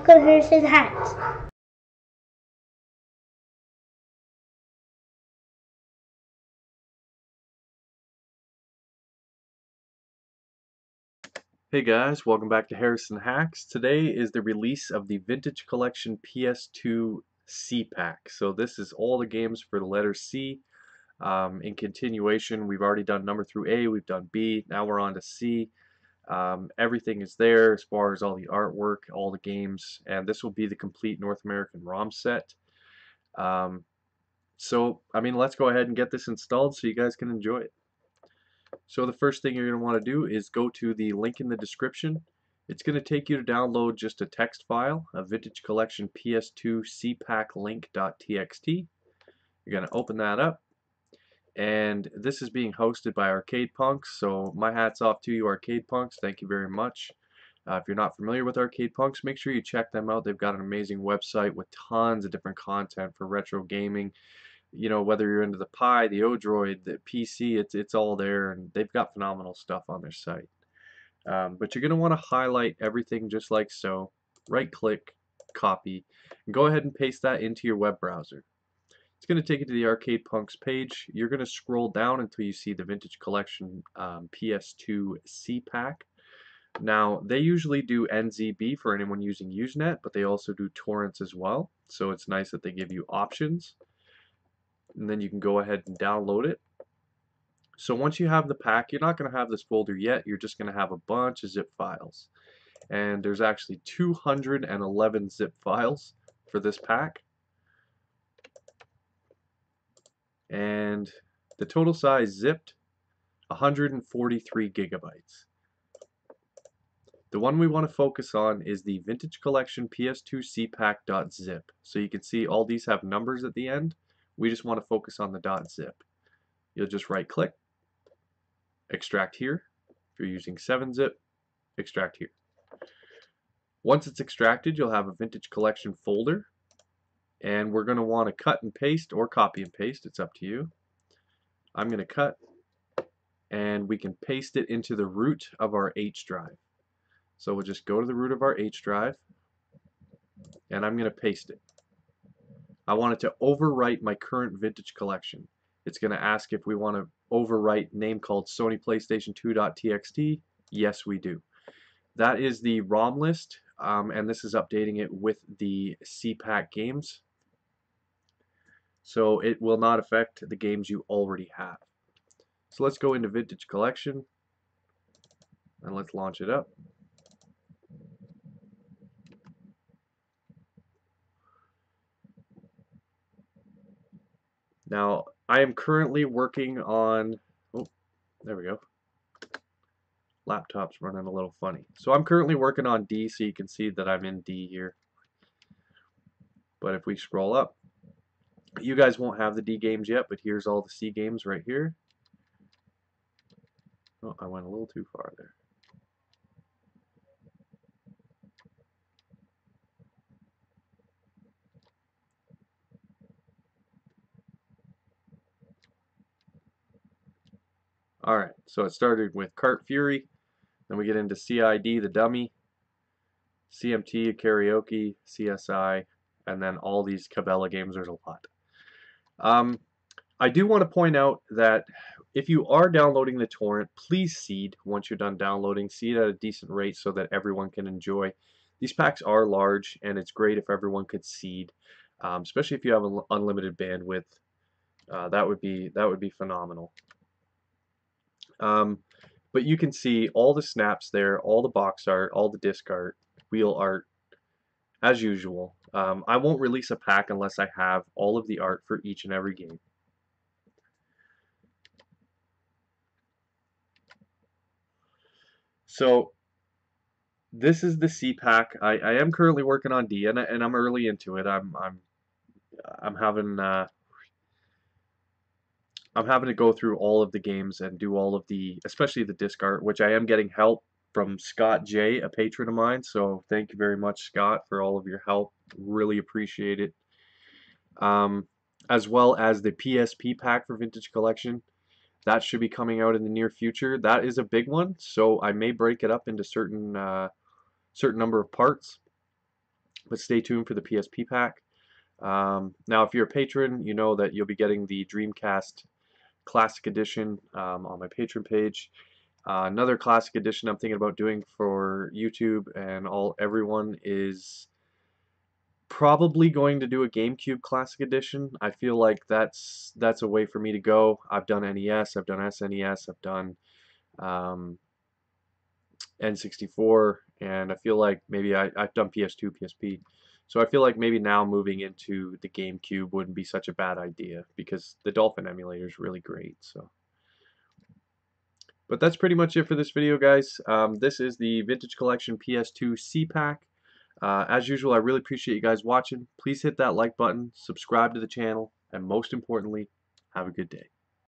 welcome to Harrison Hacks. Hey guys, welcome back to Harrison Hacks. Today is the release of the Vintage Collection PS2 C Pack. So this is all the games for the letter C. In continuation, we've already done number through A, we've done B, now we're on to C. Everything is there as far as all the artwork, all the games, and this will be the complete North American ROM set. Let's go ahead and get this installed so you guys can enjoy it. So the first thing you're going to want to do is go to the link in the description. It's going to take you to download just a text file, a Vintage Collection PS2 cpacklink.txt. You're going to open that up, and this is being hosted by Arcade Punks, so my hat's off to you, Arcade Punks. Thank you very much. If you're not familiar with Arcade Punks, make sure you check them out. They've got an amazing website with tons of different content for retro gaming. You know, whether you're into the Pi, the Odroid, the PC, it's all there, and they've got phenomenal stuff on their site. But you're going to want to highlight everything just like so, right click, copy, and go ahead and paste that into your web browser. It's going to take you to the Arcade Punks page. You're going to scroll down until you see the Vintage Collection PS2 C-Pack. Now, they usually do NZB for anyone using Usenet, but they also do torrents as well, so it's nice that they give you options. And then you can go ahead and download it. So once you have the pack, you're not going to have this folder yet, you're just going to have a bunch of zip files. And there's actually 211 zip files for this pack. And the total size zipped, 143 gigabytes. The one we want to focus on is the Vintage Collection PS2 cpack.zip. So you can see all these have numbers at the end. We just want to focus on the .zip. You'll just right click, extract here. If you're using 7-zip, extract here. Once it's extracted, you'll have a Vintage Collection folder, and we're going to want to cut and paste or copy and paste. It's up to you. I'm going to cut, and we can paste it into the root of our H drive. So we'll just go to the root of our H drive, and I'm going to paste it. I want it to overwrite my current Vintage Collection. It's going to ask if we want to overwrite name called Sony PlayStation 2.txt. Yes, we do. That is the ROM list, and this is updating it with the CPAC games. So it will not affect the games you already have. So let's go into Vintage Collection, and let's launch it up. Now, I am currently working on, oh, there we go. Laptop's running a little funny. So I'm currently working on D, so you can see that I'm in D here. But if we scroll up, you guys won't have the D games yet, but here's all the C games right here. Oh, I went a little too far there. Alright, so it started with Kart Fury, then we get into CID, the dummy, CMT, karaoke, CSI, and then all these Cabela games. There's a lot. I do want to point out that if you are downloading the torrent, please seed once you're done downloading. Seed at a decent rate so that everyone can enjoy. These packs are large, and it's great if everyone could seed, especially if you have an unlimited bandwidth. That would be phenomenal. But you can see all the snaps there, all the box art, all the disc art, wheel art, as usual. I won't release a pack unless I have all of the art for each and every game. So this is the C pack. I am currently working on D, and I'm early into it. I'm having to go through all of the games and do all of the, especially the disc art, which I am getting help from Scott J, a patron of mine. So thank you very much, Scott, for all of your help. Really appreciate it. As well as the PSP pack for Vintage Collection. That should be coming out in the near future. That is a big one, so I may break it up into certain number of parts. but stay tuned for the PSP pack. Now, if you're a patron, you know that you'll be getting the Dreamcast Classic Edition on my Patreon page. Another Classic Edition I'm thinking about doing for YouTube and everyone is probably going to do a GameCube Classic Edition. I feel like that's a way for me to go. I've done NES, I've done SNES, I've done um, N64, and I feel like maybe I've done PS2, PSP. So I feel like maybe now moving into the GameCube wouldn't be such a bad idea because the Dolphin emulator is really great. So, but that's pretty much it for this video, guys. This is the Vintage Collection PS2 C-Pack. As usual, I really appreciate you guys watching. Please hit that like button, subscribe to the channel, and most importantly, have a good day.